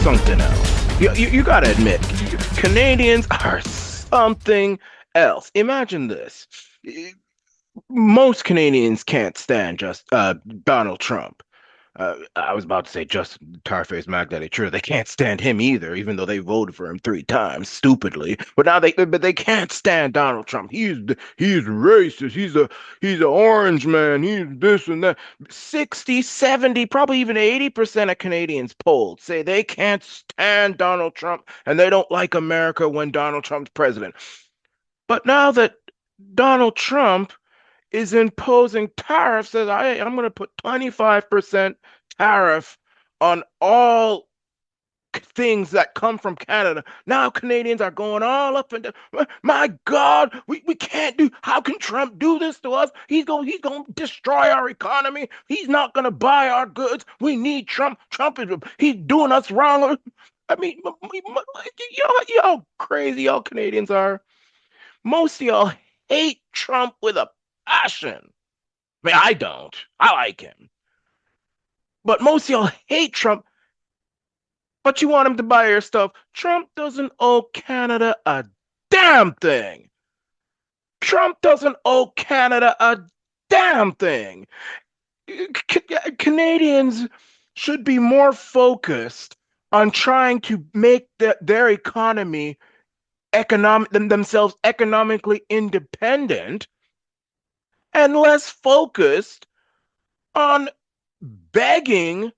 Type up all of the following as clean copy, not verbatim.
something else. You gotta admit, Canadians are something else. Imagine this. Most Canadians can't stand just Donald Trump. I was about to say Justin Tarface Magdalene. True, they can't stand him either, even though they voted for him 3 times stupidly. But now they can't stand Donald Trump. He's racist. He's an orange man. He's this and that. 60, 70, probably even 80% of Canadians polled say they can't stand Donald Trump and they don't like America when Donald Trump's president. But now that Donald Trump is imposing tariffs, says I'm going to put 25% tariff on all things that come from Canada. Now Canadians are going all up and down. My God, we can't do. How can Trump do this to us? He's going to destroy our economy. He's not going to buy our goods. We need Trump. He's doing us wrong. I mean, y'all crazy y'all Canadians are. Most of y'all hate Trump with a passion. I mean, I don't. I like him. But most of y'all hate Trump, but you want him to buy your stuff. Trump doesn't owe Canada a damn thing. Trump doesn't owe Canada a damn thing. Canadians should be more focused on trying to make their economy themselves economically independent and less focused on begging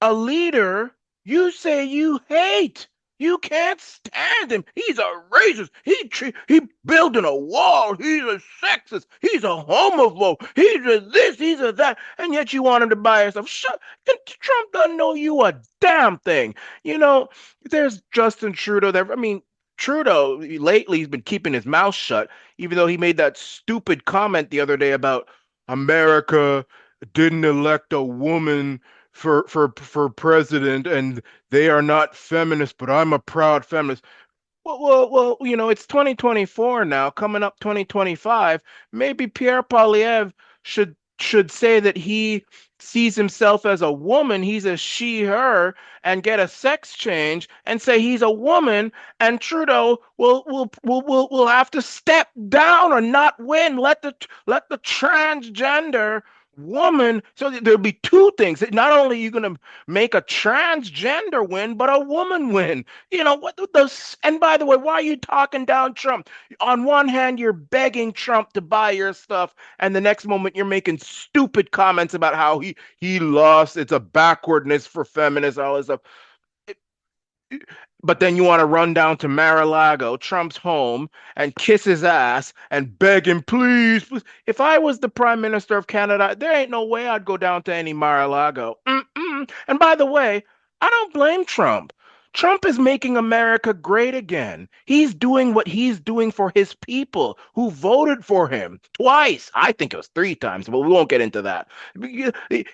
a leader you say you hate. You can't stand him. He's a racist. He building a wall. He's a sexist. He's a homophobe. He's a this. He's a that. And yet you want him to buy yourself. Trump doesn't know you a damn thing. You know, there's Justin Trudeau there. I mean, Trudeau lately he's been keeping his mouth shut, even though he made that stupid comment the other day about America didn't elect a woman for president, and they are not feminists, but I'm a proud feminist. Well, you know, it's 2024 now, coming up 2025. Maybe Pierre Poilievre should say that he sees himself as a woman, he's a she, her, and get a sex change and say he's a woman, and Trudeau will have to step down or not win. Let the transgender woman, so there'll be two things. Not only are you going to make a transgender win, but a woman win. You know what and by the way, why are you talking down Trump? On one hand, you're begging Trump to buy your stuff, and the next moment you're making stupid comments about how he lost. It's a backwardness for feminists, all this stuff. But then you want to run down to Mar-a-Lago, Trump's home, and kiss his ass and beg him, please, please. If I was the Prime Minister of Canada, there ain't no way I'd go down to any Mar-a-Lago. And by the way, I don't blame Trump. Trump is making America great again. He's doing what he's doing for his people who voted for him twice. I think it was 3 times, but we won't get into that.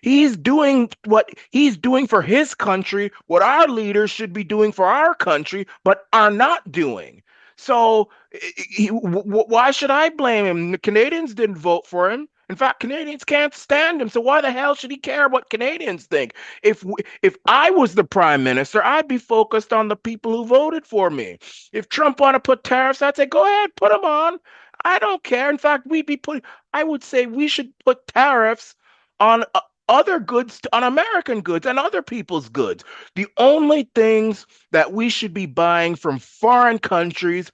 He's doing what he's doing for his country, what our leaders should be doing for our country, but are not doing. So why should I blame him? The Canadians didn't vote for him. In fact, Canadians can't stand him. So why the hell should he care what Canadians think? If I was the prime minister, I'd be focused on the people who voted for me. If Trump want to put tariffs, I'd say, go ahead, put them on. I don't care. In fact, I would say we should put tariffs on other goods, on American goods and other people's goods. The only things that we should be buying from foreign countries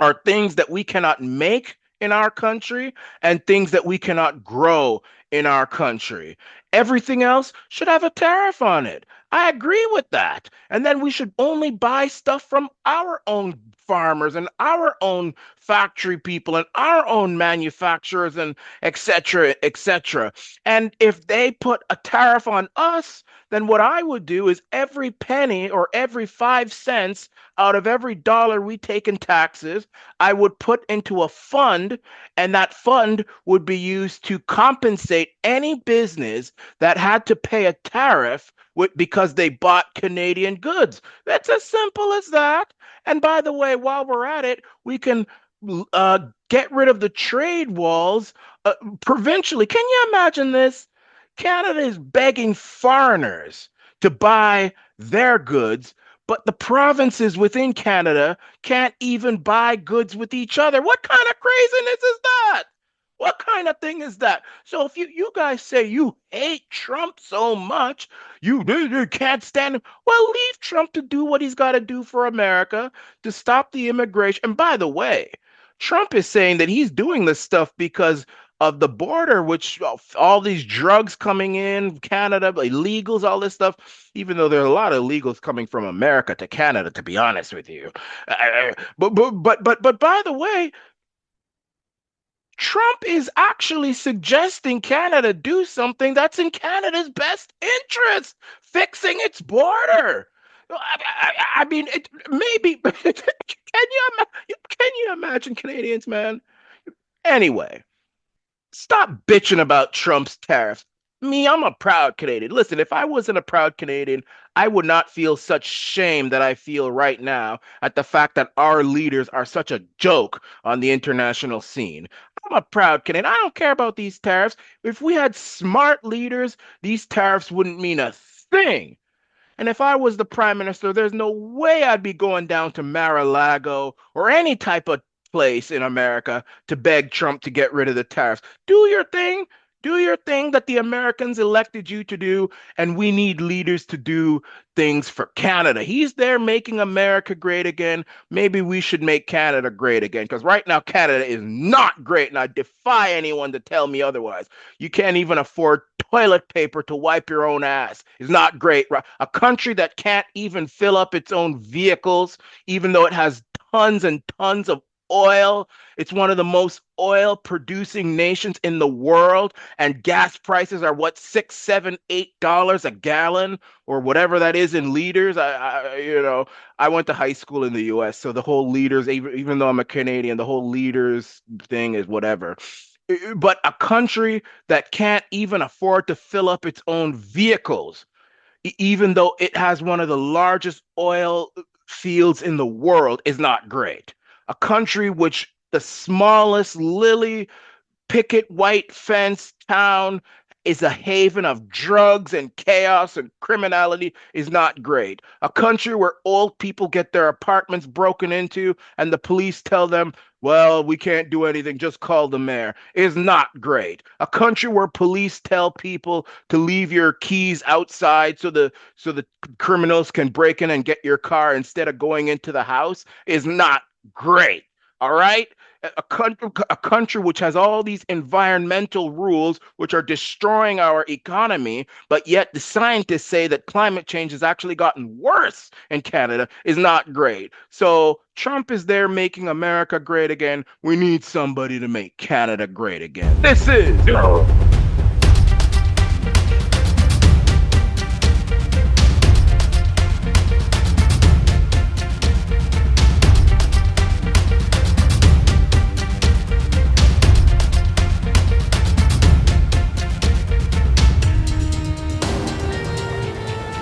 are things that we cannot make in our country and things that we cannot grow in our country. Everything else should have a tariff on it. I agree with that. And then we should only buy stuff from our own farmers and our own factory people and our own manufacturers and et cetera, et cetera. And if they put a tariff on us, then what I would do is every penny or every 5 cents out of every dollar we take in taxes, I would put into a fund, and that fund would be used to compensate any business that had to pay a tariff because they bought Canadian goods. That's as simple as that. And by the way, while we're at it, we can get rid of the trade walls provincially. Can you imagine this? Canada is begging foreigners to buy their goods, but the provinces within Canada can't even buy goods with each other. What kind of craziness is that? What kind of thing is that? So if you guys say you hate Trump so much, you can't stand him. Well, leave Trump to do what he's got to do for America to stop the immigration. And by the way, Trump is saying that he's doing this stuff because of the border, which all these drugs coming in, Canada, illegals, all this stuff, even though there are a lot of illegals coming from America to Canada, to be honest with you. But by the way, Trump is actually suggesting Canada do something that's in Canada's best interest, fixing its border. I mean, maybe. Can you imagine Canadians, man? Anyway, stop bitching about Trump's tariffs. Me, I'm a proud Canadian. Listen, if I wasn't a proud Canadian, I would not feel such shame that I feel right now at the fact that our leaders are such a joke on the international scene. I'm a proud Canadian. I don't care about these tariffs. If we had smart leaders, these tariffs wouldn't mean a thing. And if I was the prime minister, there's no way I'd be going down to Mar-a-Lago or any type of place in America to beg Trump to get rid of the tariffs. Do your thing. Do your thing that the Americans elected you to do, and we need leaders to do things for Canada. He's there making America great again. Maybe we should make Canada great again, because right now Canada is not great, and I defy anyone to tell me otherwise. You can't even afford toilet paper to wipe your own ass. It's not great. A country that can't even fill up its own vehicles, even though it has tons and tons of oil. It's one of the most oil producing nations in the world, and gas prices are what, $6, $7, $8 a gallon, or whatever that is in liters. I went to high school in the U.S., so the whole liters, even though I'm a Canadian, the whole liters thing is whatever. But a country that can't even afford to fill up its own vehicles, even though it has one of the largest oil fields in the world, is not great. A country which the smallest lily picket white fence town is a haven of drugs and chaos and criminality is not great. A country where old people get their apartments broken into and the police tell them, well, we can't do anything, just call the mayor, is not great. A country where police tell people to leave your keys outside so the criminals can break in and get your car instead of going into the house is not great. All right? A country which has all these environmental rules which are destroying our economy, but yet the scientists say that climate change has actually gotten worse in Canada is not great. So Trump is there making America great again. We need somebody to make Canada great again. This is